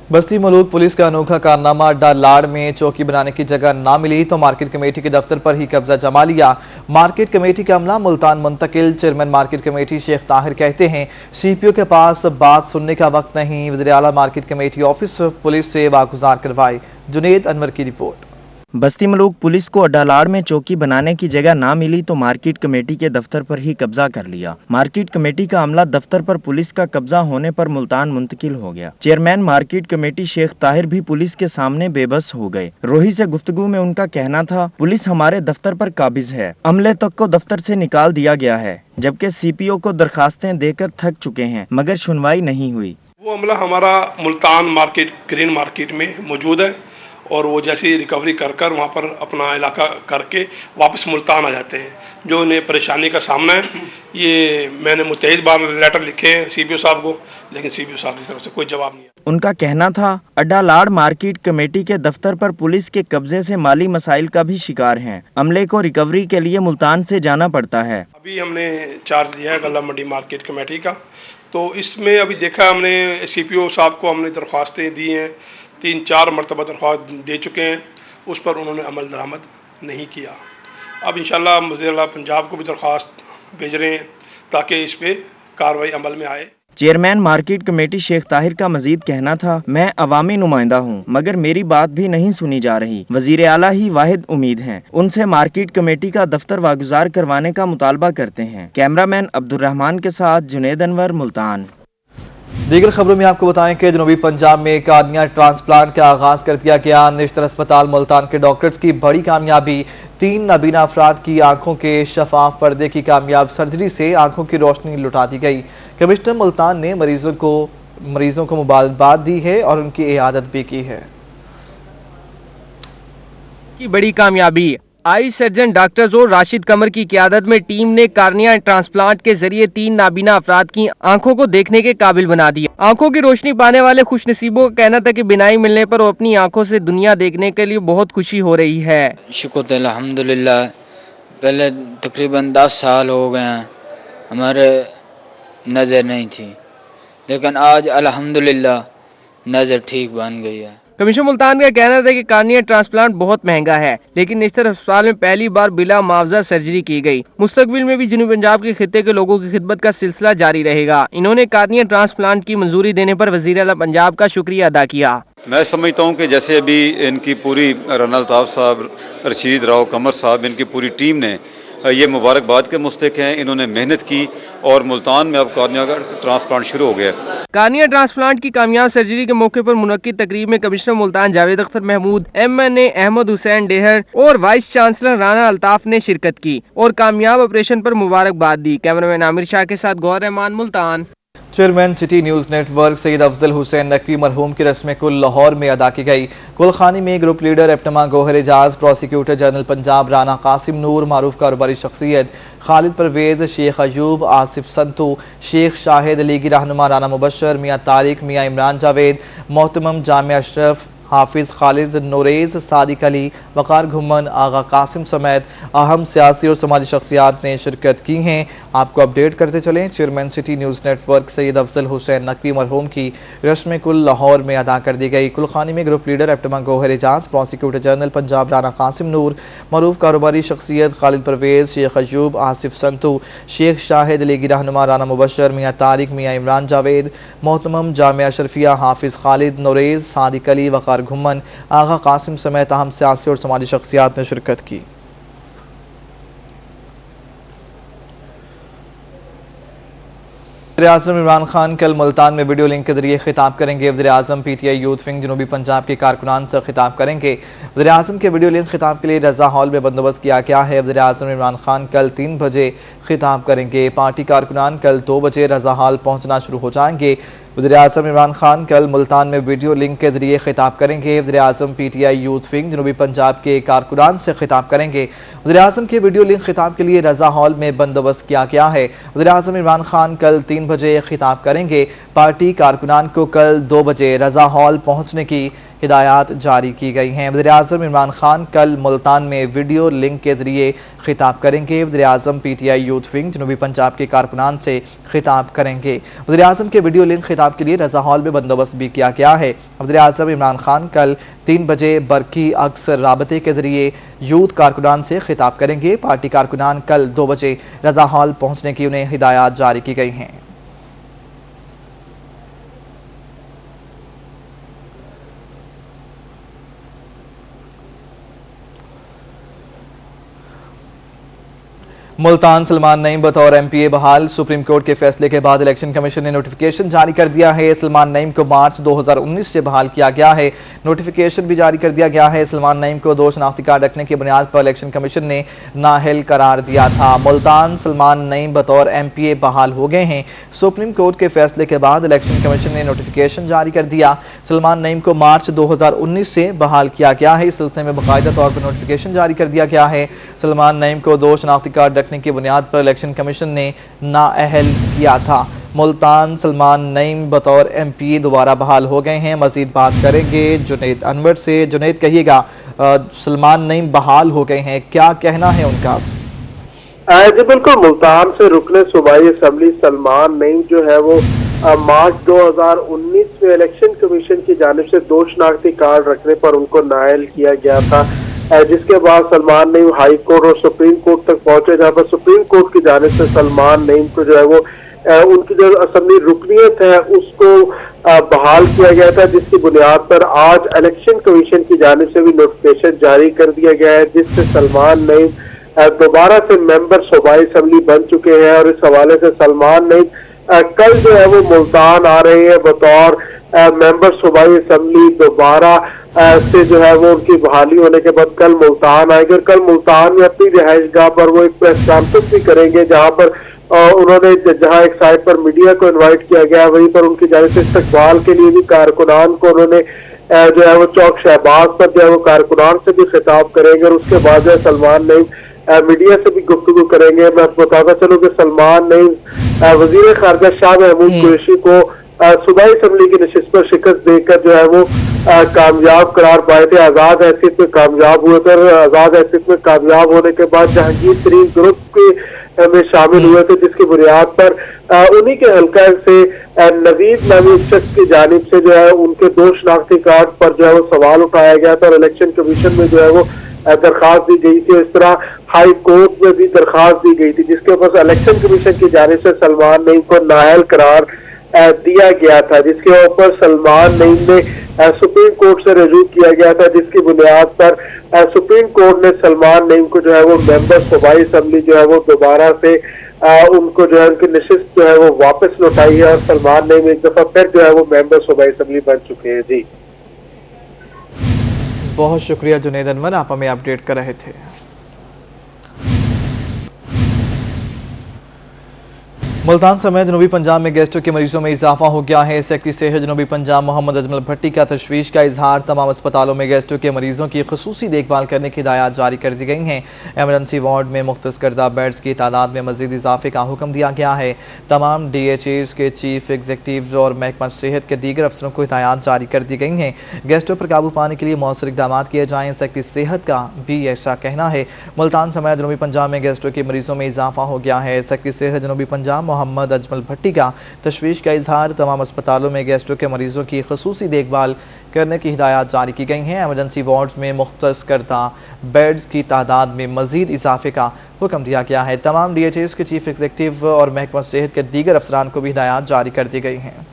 बस्ती Malook police का अनोखा कारनामा। अड्डा लाड़ में चौकी बनाने की जगह ना मिली तो मार्केट कमेटी के दफ्तर पर ही कब्जा जमा लिया। मार्केट कमेटी का अमला मुल्तान मुंतकिल। Chairman market committee Sheikh Tahir कहते हैं, सीपीओ के पास बात सुनने का वक्त नहीं। वज़ीर आला मार्केट कमेटी ऑफिस पुलिस से वागुजार करवाई। जुनेद अनवर की रिपोर्ट। बस्ती मलूक पुलिस को अड्डा लाड़ में चौकी बनाने की जगह ना मिली तो मार्केट कमेटी के दफ्तर पर ही कब्जा कर लिया। मार्केट कमेटी का अमला दफ्तर पर पुलिस का कब्जा होने पर मुल्तान मुंतकिल हो गया। Chairman market committee Sheikh Tahir भी पुलिस के सामने बेबस हो गए। रोही से गुफ्तगू में उनका कहना था, पुलिस हमारे दफ्तर पर काबिज है, अमले तक को दफ्तर से निकाल दिया गया है, जबकि सीपीओ को दरखास्तें देकर थक चुके हैं मगर सुनवाई नहीं हुई। वो अमला हमारा मुल्तान मार्केट ग्रीन मार्केट में मौजूद है और वो जैसी रिकवरी कर वहाँ पर अपना इलाका करके वापस मुल्तान आ जाते हैं। जो उन्हें परेशानी का सामना है, ये मैंने मुतईद बार लेटर लिखे हैं सीपीओ साहब को, लेकिन सीपीओ साहब की तरफ से कोई जवाब नहीं है। उनका कहना था, अड्डा लाड़ मार्केट कमेटी के दफ्तर पर पुलिस के कब्जे से माली मसाइल का भी शिकार हैं। अमले को रिकवरी के लिए मुल्तान से जाना पड़ता है। अभी हमने चार्ज लिया है गल्ला मंडी मार्केट कमेटी का, तो इसमें अभी देखा हमने सीपीओ साहब को हमने दरख्वास्तें दी हैं, 3-4 मरतबा दरख्वास्त दे चुके हैं, उस पर उन्होंने अमल दरामद नहीं किया। अब इंशाल्लाह वज़ीर आला पंजाब को भी दरख्वास्त भेज रहे हैं ताकि इस पे कार्रवाई अमल में आए। Chairman market committee Sheikh Tahir का मजीद कहना था, मैं अवामी नुमाइंदा हूँ मगर मेरी बात भी नहीं सुनी जा रही। वजीर आला ही वाहिद उम्मीद हैं। उनसे मार्केट कमेटी का दफ्तर वागुजार करवाने का मुतालबा करते हैं। कैमरामैन अब्दुर्रहमान के साथ जुनेद अनवर, मुल्तान। दीगर खबरों में आपको बताएं कि जनूबी पंजाब में कार्निया ट्रांसप्लांट का आगाज कर दिया गया। निश्तर अस्पताल मुल्तान के डॉक्टर्स की बड़ी कामयाबी। 3 नाबीना अफराद की आंखों के शफाफ पर्दे की कामयाब सर्जरी से आंखों की रोशनी लौटा दी गई। कमिश्नर मुल्तान ने मरीजों को मुबारकबाद दी है और उनकी इयादत भी की है। की बड़ी कामयाबी। आई सर्जन डॉक्टर जोर राशिद कमर की क़यादत में टीम ने कार्निया ट्रांसप्लांट के जरिए 3 नाबीना अफराद की आंखों को देखने के काबिल बना दिया। आंखों की रोशनी पाने वाले खुशनसीबों का कहना था कि बिनाई मिलने पर वो अपनी आंखों से दुनिया देखने के लिए बहुत खुशी हो रही है। शुक्र अल्हम्दुलिल्लाह, पहले तकरीबन 10 साल हो गए हैं हमारे नज़र नहीं थी, लेकिन आज अल्हम्दुलिल्लाह नज़र ठीक बन गई है। कमिश्नर मुल्तान का कहना था कि कार्निया ट्रांसप्लांट बहुत महंगा है, लेकिन निश्तर अस्पताल में पहली बार बिला मुआवजा सर्जरी की गई। मुस्तकबिल में भी जनूबी पंजाब के खित्ते के लोगों की खिदमत का सिलसिला जारी रहेगा। इन्होंने कार्निया ट्रांसप्लांट की मंजूरी देने पर वज़ीर आला पंजाब का शुक्रिया अदा किया। मैं समझता हूँ कि जैसे अभी इनकी पूरी राना अल्ताफ साहब, रशीद राव कमर साहब, इनकी पूरी टीम ने ये मुबारकबाद के मुस्तक हैं। इन्होंने मेहनत की और मुल्तान में अब कार्निया का ट्रांसप्लांट शुरू हो गया। कार्निया ट्रांसप्लांट की कामयाब सर्जरी के मौके पर मुनक्किद तकरीब में कमिश्नर मुल्तान जावेद अख्तर महमूद, MNA अहमद हुसैन डेहर और वाइस चांसलर राना अल्ताफ ने शिरकत की और कामयाब ऑपरेशन पर मुबारकबाद दी। कैमरामैन आमिर शाह के साथ Gaur Rahman, Multan. Chairman city news network Syed Afzal Hussain Naqvi मरहूम की रस्म कुल लाहौर में अदा की गई। कुलखानी में group leader APTMA Gohar Ejaz, prosecutor general Punjab Rana Qasim Noor, मारूफ कारोबारी शख्सियत खालिद परवेज, शेख अयूब, आसिफ संतू, शेख शाहिद, लीगी रहनुमा राना मुबशर, मियाँ तारिक, मियाँ इमरान जावेद, मोहतमम जामिया अशरफ, हाफिज खालिद नोरेज, सादिक अली, वकार घुम्मन, आगा कासिम समेत अहम सियासी और समाजी शख्सियात ने शिरकत की हैं। आपको अपडेट करते चलें, chairman city news network Syed Afzal Hussain Naqvi मरहूम की रस्म कुल लाहौर में अदा कर दी गई। कुलखानी में group leader APTMA Gohar Ejaz, prosecutor general Punjab Rana Qasim Noor, मरूफ कारोबारी शख्सियत खालिद परवेज, शेख अयूब, आसिफ संतू, शेख शाहिद, लीगी रहनुमा राना मुबशर, मियाँ तारिक, मियाँ इमरान जावेद, मोहतमम जामिया अशरफिया, हाफिज खालिद नोरेज, सादिक अली, वकार घुम्मन, आगा कासिम समेत अहम सियासी और समाजी शख्सियात ने शिरकत की। वज़ीर आज़म इमरान खान कल मुल्तान में वीडियो लिंक के जरिए खिताब करेंगे। वज़ीर आज़म PTI यूथ विंग जनूबी पंजाब के कारकुनान से खिताब करेंगे। वज़ीर आज़म के वीडियो लिंक खिताब के लिए रजा हॉल में बंदोबस्त किया गया है। वज़ीर आज़म इमरान खान कल 3 बजे खिताब करेंगे। पार्टी कारकुनान कल 2 बजे रजा हॉल पहुंचना शुरू हो जाएंगे। वज़ीर आज़म इमरान खान कल मुल्तान में वीडियो लिंक के जरिए खिताब करेंगे। वज़ीर आज़म PTI यूथ विंग जनूबी पंजाब के कारकुनान से खिताब करेंगे। वज़ीर आज़म के वीडियो लिंक खिताब के लिए रजा हॉल में बंदोबस्त किया गया है। वज़ीर आज़म इमरान खान कल 3 बजे खिताब करेंगे। पार्टी कारकुनान को कल 2 बजे रजा हॉल पहुंचने की हिदायत जारी की गई हैं। वज़ीर-ए-आज़म इमरान खान कल मुल्तान में वीडियो लिंक के जरिए खिताब करेंगे। वज़ीर-ए-आज़म पीटीआई यूथ विंग जनूबी पंजाब के कारकुनान से खिताब करेंगे। वज़ीर-ए-आज़म के वीडियो लिंक खिताब के लिए रजा हॉल में बंदोबस्त भी किया गया है। वज़ीर-ए-आज़म इमरान खान कल 3 बजे बरकी अक्सर राबते के जरिए यूथ कारकुनान से खिताब करेंगे। पार्टी कारकुनान कल 2 बजे रजा हॉल पहुंचने की उन्हें हिदायत जारी की गई हैं। मुल्तान सलमान नईम बतौर एमपीए बहाल। सुप्रीम कोर्ट के फैसले के बाद इलेक्शन कमीशन ने नोटिफिकेशन जारी कर दिया है। सलमान नईम को मार्च 2019 से बहाल किया गया है। नोटिफिकेशन भी जारी कर दिया गया है। सलमान नईम को 2 शनाख्ती कार्ड रखने की बुनियाद पर इलेक्शन कमीशन ने नाअहल करार दिया था। मुल्तान सलमान नईम बतौर एमपीए बहाल हो गए हैं। सुप्रीम कोर्ट के फैसले के बाद इलेक्शन कमीशन ने नोटिफिकेशन जारी कर दिया। सलमान नईम को मार्च 2019 से बहाल किया गया है। इस सिलसिले में बाकायदा तौर पर नोटिफिकेशन जारी कर दिया गया है। सलमान नईम को 2 शनाख्ती कार्ड रखने की बुनियाद पर इलेक्शन कमीशन ने नाअहल किया था। मुल्तान सलमान नईम बतौर एमपी दोबारा बहाल हो गए हैं। मजीद बात करेंगे जुनैद अनवर से। जुनैद, कहिएगा, सलमान नईम बहाल हो गए हैं, क्या कहना है उनका? जी बिल्कुल, मुल्तान से रुकने सूबाई असम्बली सलमान नईम जो है वो मार्च 2019 में इलेक्शन कमीशन की जानिब से 2 शनाख्ती कार्ड रखने पर उनको नाअहल किया गया था, जिसके बाद सलमान नईम हाई कोर्ट और सुप्रीम कोर्ट तक पहुंचे, जहां पर सुप्रीम कोर्ट की जानिब से सलमान नईम को जो है वो उनकी जो असम्बली रुकनीयत है उसको बहाल किया गया था, जिसकी बुनियाद पर आज इलेक्शन कमीशन की जानिब से भी नोटिफिकेशन जारी कर दिया गया है, जिससे सलमान नईम दोबारा से मेंबर सूबाई असम्बली बन चुके हैं। और इस हवाले से सलमान नईम कल जो है वो मुल्तान आ रहे हैं बतौर मेंबर सूबाई असम्बली। दोबारा से जो है वो उनकी बहाली होने के बाद कल मुल्तान आएंगे और कल मुल्तान में अपनी रिहाइशगाह पर वो एक प्रेस कॉन्फ्रेंस भी करेंगे, जहां पर उन्होंने जहां एक साइड पर मीडिया को इनवाइट किया गया, वहीं पर उनकी जानिब से इस्तकबाल के लिए भी कारकुनान को उन्होंने जो है वो चौक शहबाज पर जो है वो कारकुनान से भी खिताब करेंगे और उसके बाद जो है सलमान नईम मीडिया से भी गुफ्तगू करेंगे। मैं आपको बताता चलूं कि सलमान नईम वजीर खारजा शाह महमूद कुरैशी को सूबाई असम्बली की नशिस्त पर शिकस्त देकर जो है वो कामयाब करार पाए थे, आजाद हैसियत में कामयाब हुए थे और आजाद हैसियत में कामयाब होने के बाद जहांगीर तरीन ग्रुप के में शामिल हुए थे, जिसकी बुनियाद पर उन्हीं के हल्का से नवीद नामी शख्स की जानिब से जो है उनके 2 शनाख्ती कार्ड पर जो है वो सवाल उठाया गया था और इलेक्शन कमीशन में जो है वो दरखास्त दी गई थी। इस तरह हाई कोर्ट में भी दरखास्त दी गई थी, जिसके ऊपर इलेक्शन कमीशन की जानिब से सलमान नईम को नाअहल करार दिया गया था, जिसके ऊपर सलमान नईम ने सुप्रीम कोर्ट से रजू किया गया था, जिसकी बुनियाद पर सुप्रीम कोर्ट ने सलमान नईम को जो है वो मेंबर सूबाई असम्बली जो है वो दोबारा से उनको जो है उनकी नशिस्त जो है वो वापस लौटाई है और सलमान नईम एक दफा फिर जो है वो मेंबर सूबाई असम्बली बन चुके हैं। जी बहुत शुक्रिया जुनैद अनवर, आप हमें अपडेट कर रहे थे। मुल्तान समेत जनूबी पंजाब में गैस्ट्रो के मरीजों में इजाफा हो गया है। सेक्रेटरी सेहत जनूबी पंजाब मोहम्मद अजमल भट्टी का तशवीश का इजहार। तमाम अस्पतालों में गैस्ट्रो के मरीजों की खुसूसी देखभाल करने की हिदायत जारी कर दी गई हैं। एमरजेंसी वार्ड में मुख्तस करदा बेड्स की तादाद में मजीद इजाफे का हुक्म दिया गया है। तमाम DHAs के चीफ एग्जीक्यूटिव और महकमा सेहत के दीगर अफसरों को हिदायत जारी कर दी गई हैं। गैस्ट्रो पर काबू पाने के लिए मौसर इकदाम किए जाएं। सेक्रेटरी सेहत का भी ऐसा कहना है। मुल्तान समेत जनूबी पंजाब में गैस्ट्रो के मरीजों में इजाफा हो गया है। सेक्रेटरी सेहत जनूबी पंजाब मोहम्मद अजमल भट्टी का तशवीश का इजहार। तमाम अस्पतालों में गैस्ट्रो के मरीजों की खुसूसी देखभाल करने की हिदायत जारी की गई हैं। एमरजेंसी वार्ड्स में मुख्तस करदा बेड्स की तादाद में मजीद इजाफे का हुक्म दिया गया है। तमाम DHAs के चीफ एग्जीक्यूटिव और महकमा सेहत के दीगर अफसरान को भी हिदायत जारी कर दी गई हैं।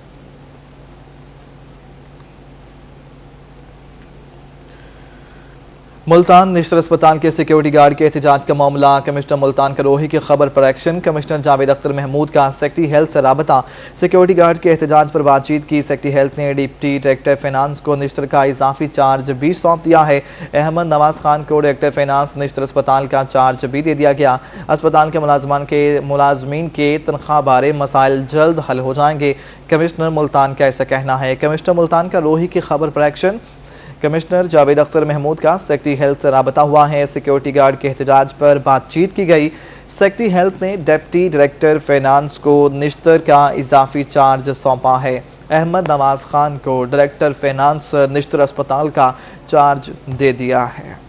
मुल्तान निश्तर अस्पताल के सिक्योरिटी गार्ड के एहतजाज का मामला। कमिश्नर मुल्तान करोही की खबर पर एक्शन। कमिश्नर जावेद अख्तर महमूद का सेक्रेटरी हेल्थ से राबता। सिक्योरिटी गार्ड के एहतजाज पर बातचीत की। सेक्रेटरी हेल्थ ने डिप्टी डायरेक्टर फाइनेंस को निश्तर का इजाफी चार्ज भी सौंप दिया है। अहमद नवाज खान को डायरेक्टर फाइनेंस निश्तर अस्पताल का चार्ज भी दे दिया गया। अस्पताल के मुलाजमीन के तनख्वाह बारे मसाइल जल्द हल हो जाएंगे। कमिश्नर मुल्तान का ऐसा कहना है। कमिश्नर मुल्तान करोही की खबर पर एक्शन। कमिश्नर जावेद अख्तर महमूद का सेक्रेटरी हेल्थ से राबता हुआ है। सिक्योरिटी गार्ड के एहतजाज पर बातचीत की गई। सेक्रेटरी हेल्थ ने डिप्टी डायरेक्टर फाइनेंस को निश्तर का इजाफी चार्ज सौंपा है। अहमद नवाज खान को डायरेक्टर फाइनेंस निश्तर अस्पताल का चार्ज दे दिया है।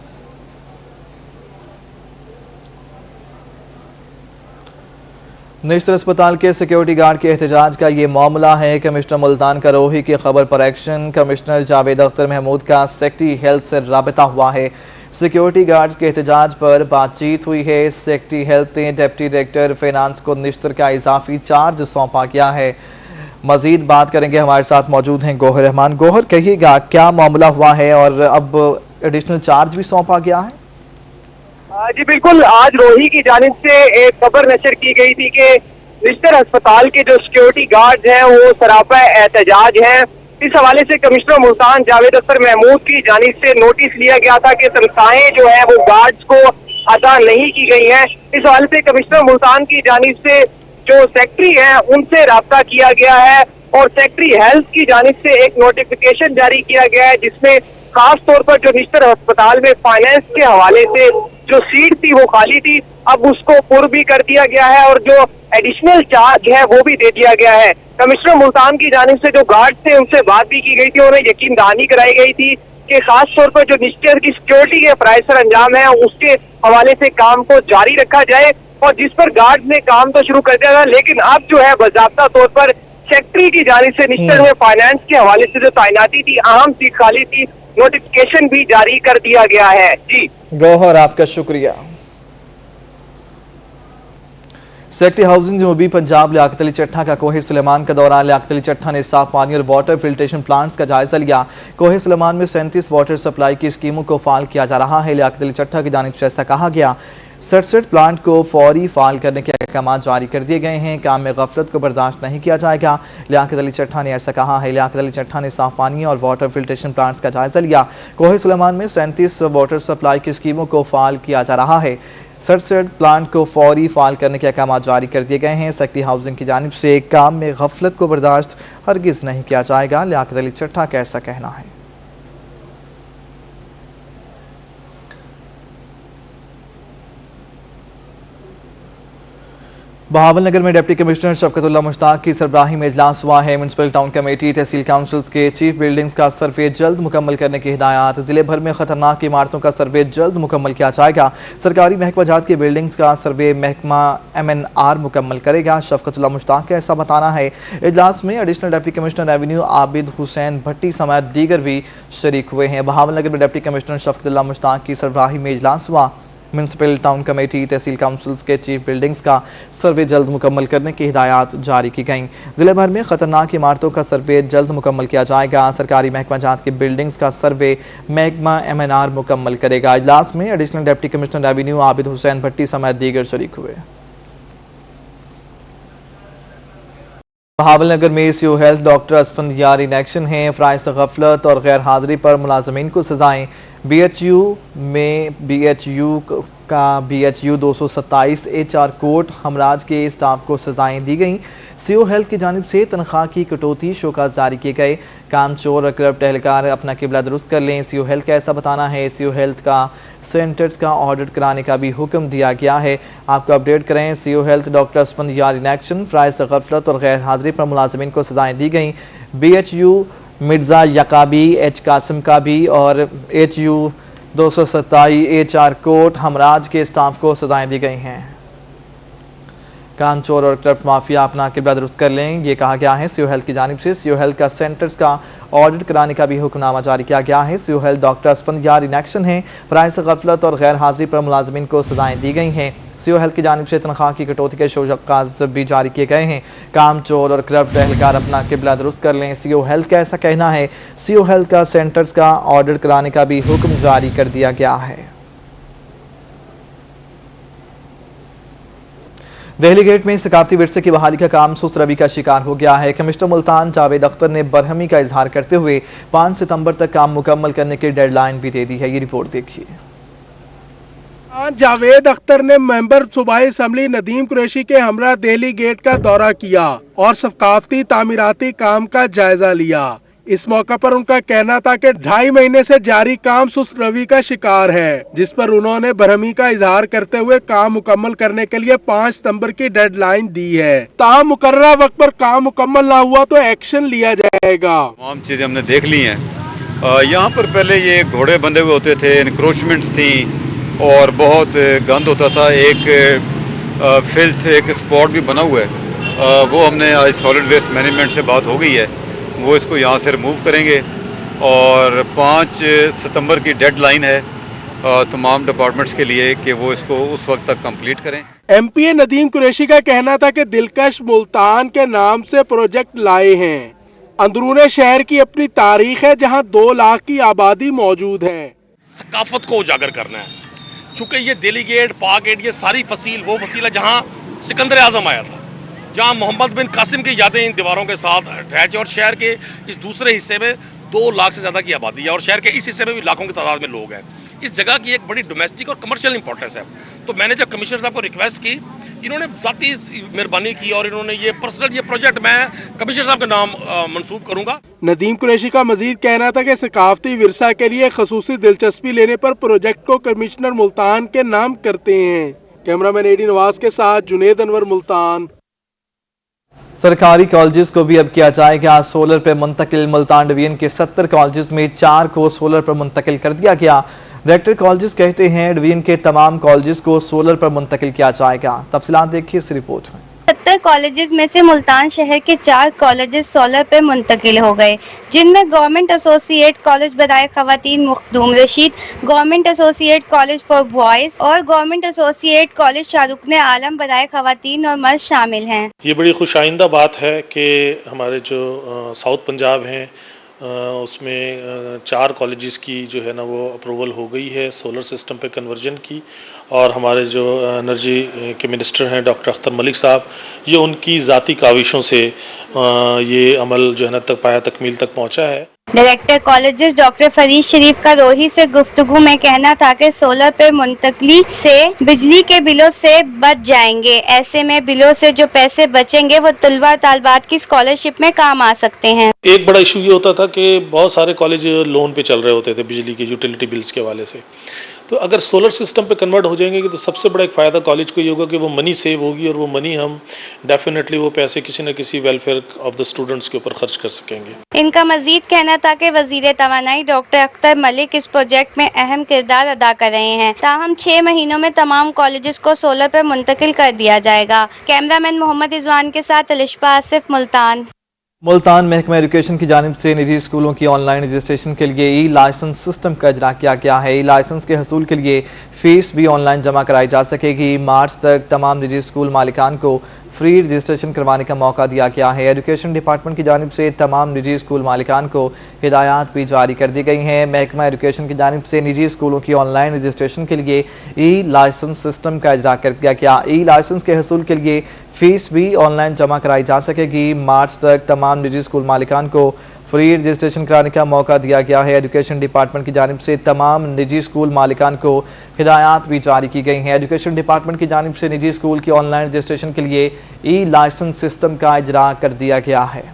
निश्तर अस्पताल के सिक्योरिटी गार्ड के एहतजाज का ये मामला है। कमिश्नर मुल्तान का रोही की खबर पर एक्शन। कमिश्नर जावेद अख्तर महमूद का सेक्रेटरी हेल्थ से राबिता हुआ है। सिक्योरिटी गार्ड्स के एहतजाज पर बातचीत हुई है। सेक्रेटरी हेल्थ ने डिप्टी डायरेक्टर फाइनेंस को निश्तर का इजाफी चार्ज सौंपा गया है। मजीद बात करेंगे, हमारे साथ मौजूद हैं गौहर रहमान। गौहर, कहिएगा क्या मामला हुआ है और अब एडिशनल चार्ज भी सौंपा गया है? जी बिल्कुल, आज रोही की जानिब से एक खबर नशर की गई थी कि निश्तर अस्पताल के जो सिक्योरिटी गार्ड हैं वो सरापा एहतजाज हैं। इस हवाले से कमिश्नर मुल्तान जावेद अख्तर महमूद की जानिब से नोटिस लिया गया था कि तनख्वाहें जो है वो गार्ड्स को अदा नहीं की गई हैं। इस हवाले से कमिश्नर मुल्तान की जानिब से जो सेक्रेटरी हैं उनसे राब्ता किया गया है और सेक्रेटरी हेल्थ की जानिब से एक नोटिफिकेशन जारी किया गया है जिसमें खास तौर पर जो निश्तर अस्पताल में फाइनेंस के हवाले से जो सीट थी वो खाली थी, अब उसको पुर भी कर दिया गया है और जो एडिशनल चार्ज है वो भी दे दिया गया है। कमिश्नर मुल्तान की जानिब से जो गार्ड थे उनसे बात भी की गई थी, उन्हें यकीन दहानी कराई गई थी कि खास तौर पर जो निश्तर की सिक्योरिटी के फराइज सर अंजाम है उसके हवाले से काम को जारी रखा जाए और जिस पर गार्ड ने काम तो शुरू कर दिया था, लेकिन अब जो है बाज़ाब्ता तौर पर सेक्रेटरी की जानिब से निश्तर में फाइनेंस के हवाले से जो तैनाती थी, अहम सीट खाली थी, नोटिफिकेशन भी जारी कर दिया गया है। जी गौहर, आपका शुक्रिया। सेक्रेटरी हाउसिंग जनूबी पंजाब लियाकत अली चट्ठा का कोहे सुलेमान का दौरा। लियाकत अली चट्ठा ने साफ पानी और वाटर फिल्ट्रेशन प्लांट्स का जायजा लिया। कोहे सुलेमान में 37 वाटर सप्लाई की स्कीमों को फाल किया जा रहा है। लियाकत अली चट्ठा की जानिब से ऐसा कहा गया। 67 प्लांट को फौरी फाल करने के अहकाम जारी कर दिए गए हैं। काम में गफलत को बर्दाश्त नहीं किया जाएगा। लियाकत अली चट्ठा ने ऐसा कहा है। लियाकत अली चट्ठा ने साफ पानी और वाटर फिल्ट्रेशन प्लांट्स का जायजा लिया। कोहे सुलेमान में 37 वाटर सप्लाई की स्कीमों को फाल किया जा रहा है। 67 प्लांट को फौरी फाल करने के अहकाम जारी कर दिए गए हैं। सेक्रेटरी हाउसिंग की जानिब से काम में गफलत को बर्दाश्त हरगिज नहीं किया जाएगा। लियाकत अली चट्ठा का ऐसा कहना है। बहावलनगर में डिप्टी कमिश्नर शफकतुल्लाह मुश्ताक की सरबराही में इजलास हुआ है। म्यूनसिपल टाउन कमेटी, तहसील काउंसिल्स के चीफ बिल्डिंग्स का सर्वे जल्द मुकम्मल करने की हिदायत। जिले भर में खतरनाक इमारतों का सर्वे जल्द मुकम्मल किया जाएगा। सरकारी महकमा जात की बिल्डिंग्स का सर्वे महकमा MNR मुकम्मल करेगा। शफकतुल्लाह मुश्ताक का ऐसा बताना है। इजलास में additional deputy commissioner revenue Abid Hussain Bhatti समेत दीगर भी शरीक हुए हैं। बहावलनगर में डिप्टी कमिश्नर शफकतुल्लाह मुश्ताक की सरबराही में इजलास हुआ। म्यूनसिपल टाउन कमेटी, तहसील काउंसिल्स के चीफ बिल्डिंग्स का सर्वे जल्द मुकम्मल करने की हिदायत जारी की गई। जिले भर में खतरनाक इमारतों का सर्वे जल्द मुकम्मल किया जाएगा। सरकारी महकमा जात की बिल्डिंग्स का सर्वे महकमा MNR मुकम्मल करेगा। इजलास में additional deputy commissioner revenue Abid Hussain Bhatti समेत दीगर शरीक हुए। बहावलनगर में CEO health doctor Asfandyar in action हैं। फराइज गफलत और गैर हाजिरी पर मुलाजमीन को सजाएं। BHU में BHU 227 HR कोर्ट हमराज के स्टाफ को सजाएं दी गई। सीओ हेल्थ की जानिब से तनख्वाह की कटौती शोकाज जारी किए गए। काम चोर और करप्ट एहलकार अपना किबला दुरुस्त कर लें। सीओ हेल्थ का ऐसा बताना है। सीओ हेल्थ का सेंटर्स का ऑडिट कराने का भी हुक्म दिया गया है। आपको अपडेट करें। CEO health doctor Asfandyar in action. फराइज गफलत और गैर हाजिरी पर मुलाजमीन को सजाएं दी गई। BHU मिर्जा यकाबी H कासिम का भी और HU 227 HR कोर्ट हमराज के स्टाफ को सजाएं दी गई हैं। काम चोर और करप्ट माफिया अपना किबला दुरुस्त कर लें, ये कहा गया है। सीओ हेल्थ की जानिब से सीओ हेल्थ का सेंटर्स का ऑडिट कराने का भी हुक्मनामा जारी किया गया है। CO health doctor Asfandyar in action है। फराइज गफलत और गैर हाजिरी पर मुलाजमीन को सजाएं दी गई हैं। सीओ हेल्थ की जानिब से तनख्वाह की कटौती के शोकाज भी जारी किए गए हैं। काम चोर और करप्ट एहलकार अपना किबला दुरुस्त कर लें, सीओ हेल्थ का ऐसा कहना है। सीओ हेल्थ का सेंटर्स का ऑडिट कराने का भी हुक्म जारी कर दिया गया है। दिल्ली गेट में सकाफती विरसे की बहाली का काम सुस्त रवि का शिकार हो गया है। कमिश्नर मुल्तान जावेद अख्तर ने बरहमी का इजहार करते हुए 5 सितंबर तक काम मुकम्मल करने की डेडलाइन भी दे दी है। ये रिपोर्ट देखिए। जावेद अख्तर ने मेंबर सूबाई असम्बली नदीम कुरैशी के हमरा दिल्ली गेट का दौरा किया और सकाफती तामीराती काम का जायजा लिया। इस मौका पर उनका कहना था कि 2.5 महीने से जारी काम सुस्त रवि का शिकार है, जिस पर उन्होंने बरहमी का इजहार करते हुए काम मुकम्मल करने के लिए 5 सितंबर की डेडलाइन दी है। ताहम मुकर्ररा वक्त पर काम मुकम्मल ना हुआ तो एक्शन लिया जाएगा। तमाम चीजें हमने देख ली हैं। यहाँ पर पहले ये घोड़े बंधे हुए होते थे, इंक्रोचमेंट्स थी और बहुत गंद होता था। एक फिल्थ एक स्पॉट भी बना हुआ है, वो हमने आज सॉलिड वेस्ट मैनेजमेंट से बात हो गई है, वो इसको यहाँ से रिमूव करेंगे और 5 सितंबर की डेडलाइन है तमाम डिपार्टमेंट्स के लिए कि वो इसको उस वक्त तक कंप्लीट करें। एमपीए नदीम कुरैशी का कहना था कि दिलकश मुल्तान के नाम से प्रोजेक्ट लाए हैं। अंदरूने शहर की अपनी तारीख है जहां 2 लाख की आबादी मौजूद है। सकाफत को उजागर करना है, चूंकि ये दिल्ली गेट, पाक गेट, ये सारी फसील वो फसील है जहां सिकंदर आजम आया था, जहां मोहम्मद बिन कासिम की यादें इन दीवारों के साथ अटैच है। और शहर के इस दूसरे हिस्से में 2 लाख से ज्यादा की आबादी है और शहर के इस हिस्से में भी लाखों की तादाद में लोग हैं। इस जगह की एक बड़ी डोमेस्टिक और कमर्शियल इंपॉर्टेंस है। तो मैंने जब कमिश्नर साहब को रिक्वेस्ट की, इन्होंने जाती मेहरबानी की और इन्होंने ये पर्सनल ये प्रोजेक्ट मैं कमिश्नर साहब के नाम मंसूब करूंगा। नदीम कुरैशी का मजीद कहना था कि सकाफती विरसा के लिए खसूसी दिलचस्पी लेने पर प्रोजेक्ट को कमिश्नर मुल्तान के नाम करते हैं। कैमरामैन एडी नवाज के साथ जुनेद अनवर, मुल्तान। सरकारी कॉलेजेस को भी अब किया जाएगा सोलर पर मुंतकिल। मुल्तान डिवीजन के 70 कॉलेजेस में 4 को सोलर पर मुंतकिल कर दिया गया। डायरेक्टर कॉलेजेस कहते हैं डिवीजन के तमाम कॉलेजेस को सोलर पर मुंतकिल किया जाएगा। तफसीलात देखिए इस रिपोर्ट में। 70 कॉलेजेस में से मुल्तान शहर के 4 कॉलेजेस सोलर पर मुंतकिल हो गए, जिनमें गवर्नमेंट एसोसिएट कॉलेज बराए खवातीन Makhdoom Rashid, government associate college for boys और गवर्नमेंट एसोसिएट कॉलेज शाहरुख ने आलम बराए खवातीन और मर्द शामिल हैं। ये बड़ी खुशाइंदा बात है कि हमारे जो साउथ पंजाब हैं उसमें 4 कॉलेजेस की जो है ना वो अप्रूवल हो गई है सोलर सिस्टम पे कन्वर्जन की। और हमारे जो एनर्जी के मिनिस्टर हैं डॉक्टर अख्तर मलिक साहब, ये उनकी ज़ाती काविशों से ये अमल जो है ना पाया तकमील तक पहुंचा है। डायरेक्टर कॉलेजेस डॉक्टर फरीद शरीफ का रोही से गुफ्तगू में कहना था कि सोलर पर मुंतकली से बिजली के बिलों से बच जाएंगे। ऐसे में बिलों से जो पैसे बचेंगे वो तलबा तालबात की स्कॉलरशिप में काम आ सकते हैं। एक बड़ा इशू ये होता था कि बहुत सारे कॉलेज लोन पे चल रहे होते थे बिजली के यूटिलिटी बिल्स के हवाले से। तो अगर सोलर सिस्टम पे कन्वर्ट हो जाएंगे तो सबसे बड़ा एक फ़ायदा कॉलेज को ये होगा कि वो मनी सेव होगी और वो मनी हम डेफिनेटली वो पैसे किसी न किसी वेलफेयर ऑफ द स्टूडेंट्स के ऊपर खर्च कर सकेंगे। इनका मजीद कहना था कि वजीर तवानाई डॉक्टर अख्तर मलिक इस प्रोजेक्ट में अहम किरदार अदा कर रहे हैं। ताहम 6 महीनों में तमाम कॉलेजेस को सोलर पर मुंतकिल कर दिया जाएगा। कैमरामैन मोहम्मद रिजवान के साथ अलिशबा आसिफ, मुल्तान। मुल्तान महकमा एजुकेशन की जानिब से निजी स्कूलों की ऑनलाइन रजिस्ट्रेशन के लिए ई लाइसेंस सिस्टम का इजरा किया गया है। ई लाइसेंस के हसूल के लिए फीस भी ऑनलाइन जमा कराई जा सकेगी। मार्च तक तमाम निजी स्कूल मालिकान को फ्री रजिस्ट्रेशन करवाने का मौका दिया गया है। एजुकेशन डिपार्टमेंट की जानिब से तमाम निजी स्कूल मालिकान को हिदायत भी जारी कर दी गई हैं। महकमा एजुकेशन की जानिब से निजी स्कूलों की ऑनलाइन रजिस्ट्रेशन के लिए ई लाइसेंस सिस्टम का इजरा कर दिया गया। ई लाइसेंस के हसूल के लिए फीस भी ऑनलाइन जमा कराई जा सकेगी। मार्च तक तमाम निजी स्कूल मालिकान को फ्री रजिस्ट्रेशन कराने का मौका दिया गया है। एजुकेशन डिपार्टमेंट की जानिब से तमाम निजी स्कूल मालिकान को हिदायत भी जारी की गई हैं। एजुकेशन डिपार्टमेंट की जानिब से निजी स्कूल की ऑनलाइन रजिस्ट्रेशन के लिए ई लाइसेंस सिस्टम का इजरा कर दिया गया है।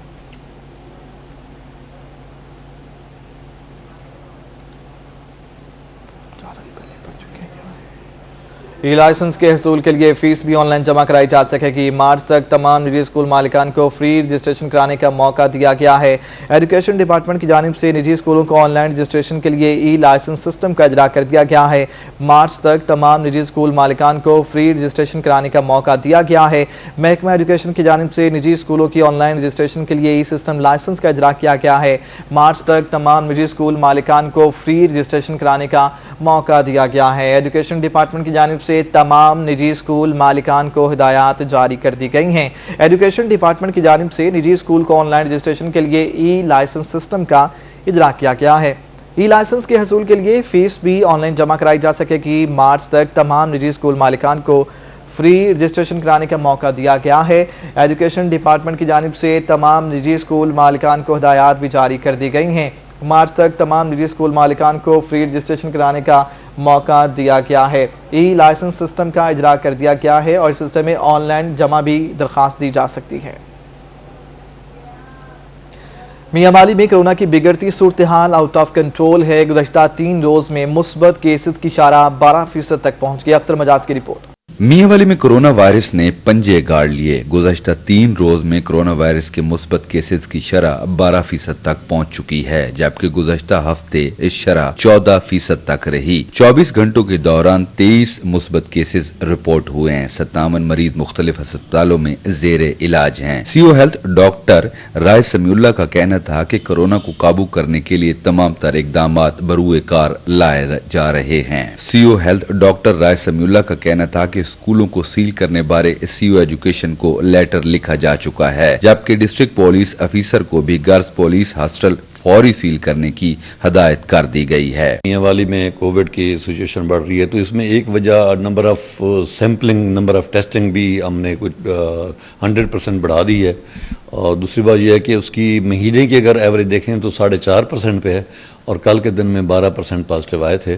ई लाइसेंस के हसूल के लिए फीस भी ऑनलाइन जमा कराई जा सकेगी। मार्च तक तमाम निजी स्कूल मालिकान को फ्री रजिस्ट्रेशन कराने का मौका दिया गया है। एजुकेशन डिपार्टमेंट की जानिब से निजी स्कूलों को ऑनलाइन रजिस्ट्रेशन के लिए ई लाइसेंस सिस्टम का इजरा कर दिया गया है। मार्च तक तमाम निजी स्कूल मालिकान को फ्री रजिस्ट्रेशन कराने का मौका दिया गया है। महकमा एजुकेशन की जानिब से निजी स्कूलों की ऑनलाइन रजिस्ट्रेशन के लिए ई सिस्टम लाइसेंस का इजरा किया गया है। मार्च तक तमाम निजी स्कूल मालिकान को फ्री रजिस्ट्रेशन कराने का मौका दिया गया है। एजुकेशन डिपार्टमेंट की जानिब से तमाम निजी स्कूल मालिकान को हिदायत जारी कर दी गई हैं। एजुकेशन डिपार्टमेंट की जानिब से निजी स्कूल को ऑनलाइन रजिस्ट्रेशन के लिए ई लाइसेंस सिस्टम का इजरा किया गया है। ई लाइसेंस के हसूल के लिए फीस भी ऑनलाइन जमा कराई जा सकेगी। मार्च तक तमाम निजी स्कूल मालिकान को फ्री रजिस्ट्रेशन कराने का मौका दिया गया है। एजुकेशन डिपार्टमेंट की जानिब से तमाम निजी स्कूल मालिकान को हिदायत भी जारी कर दी गई हैं। मार्च तक तमाम निजी स्कूल मालिकान को फ्री रजिस्ट्रेशन कराने का मौका दिया गया है। ई लाइसेंस सिस्टम का इजरा कर दिया गया है और इस सिस्टम में ऑनलाइन जमा भी दरख्वास्त दी जा सकती है। मियांवाली में कोरोना की बिगड़ती सूरत हाल आउट ऑफ कंट्रोल है। गुज़श्ता 3 रोज में मुस्बत केसेस की शरह 12% तक पहुंच गई। अख्तर मजाज की रिपोर्ट। मियांवाली में कोरोना वायरस ने पंजे गाड़ लिए। गुज़श्ता 3 रोज में कोरोना वायरस के मुस्बत केसेस की शरह 12% तक पहुंच चुकी है, जबकि गुज़श्ता हफ्ते इस शरह 14% तक रही। 24 घंटों के दौरान 23 मुस्बत केसेस रिपोर्ट हुए हैं। 57 मरीज मुख्तलिफ अस्पतालों में जेर इलाज हैं। सीओ हेल्थ डॉक्टर राय समीउल्लाह का कहना था कि कोरोना को काबू करने के लिए तमाम तर इकदाम बरूए कार लाए जा रहे हैं। सीओ हेल्थ डॉक्टर राय समीउल्लाह का कहना था कि स्कूलों को सील करने बारे सीओ एजुकेशन को लेटर लिखा जा चुका है, जबकि डिस्ट्रिक्ट पुलिस अफसर को भी गर्ल्स पुलिस हॉस्टल फौरी सील करने की हिदायत कर दी गई है। मियांवाली में कोविड की सिचुएशन बढ़ रही है, तो इसमें एक वजह number of sampling, number of testing भी हमने कुछ 100% बढ़ा दी है। और दूसरी बात यह है कि उसकी महीने की अगर एवरेज देखें तो 4.5% पे है और कल के दिन में 12% पॉजिटिव आए थे।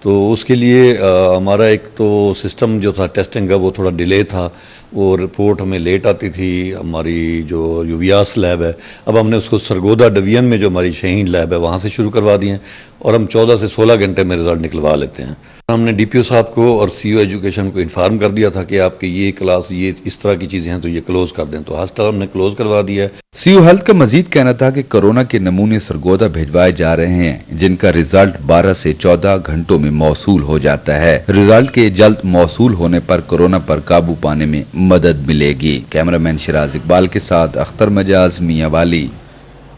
तो उसके लिए हमारा एक तो सिस्टम जो था टेस्टिंग का वो थोड़ा डिले था, वो रिपोर्ट हमें लेट आती थी। हमारी जो व्यास लैब है, अब हमने उसको सरगोदा डिवीजन में जो हमारी शहीन लैब है वहाँ से शुरू करवा दिए हैं और हम 14 से 16 घंटे में रिजल्ट निकलवा लेते हैं। हमने डीपीओ साहब को और सीओ एजुकेशन को इन्फॉर्म कर दिया था कि आपकी ये क्लास ये इस तरह की चीजें हैं तो ये क्लोज कर दें, तो हॉस्टल हमने क्लोज करवा दिया है। सीओ हेल्थ का मजीद कहना था कि कोरोना के नमूने सरगोदा भिजवाए जा रहे हैं, जिनका रिजल्ट 12 से 14 घंटों में मौसूल हो जाता है। रिजल्ट के जल्द मौसूल होने पर कोरोना पर काबू पाने में मदद मिलेगी। कैमरामैन शिराज इकबाल के साथ अख्तर मजाज, मियांवाली।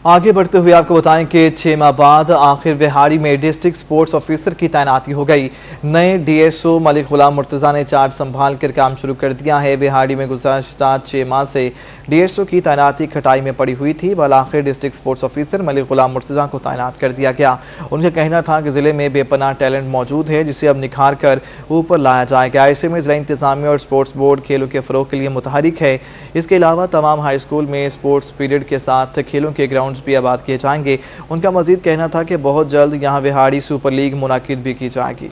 आगे बढ़ते हुए आपको बताएं कि 6 माह बाद आखिर बिहाड़ी में डिस्ट्रिक्ट स्पोर्ट्स ऑफिसर की तैनाती हो गई। नए डीएसओ मलिक गुलाम मुर्तजा ने चार्ज संभाल कर काम शुरू कर दिया है। बिहाड़ी में गुज़श्ता 6 माह से डीएसओ की तैनाती खटाई में पड़ी हुई थी। बल आखिर डिस्ट्रिक्ट स्पोर्ट्स ऑफिसर मलिक गुलाम मुर्तजा को तैनात कर दिया गया। उनका कहना था कि जिले में बेपनाह टैलेंट मौजूद है, जिसे अब निखार कर ऊपर लाया जाएगा। ऐसे में जिला इंतजामिया और स्पोर्ट्स बोर्ड खेलों के फरोग के लिए मुतहरिक है। इसके अलावा तमाम हाई स्कूल में स्पोर्ट्स पीरियड के साथ खेलों के ग्राउंड भी आबाद किए जाएंगे। उनका मजीद कहना था कि बहुत जल्द यहां बिहाड़ी सुपर लीग मुनाकिद भी की जाएगी।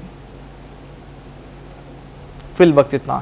फिल वक्त इतना।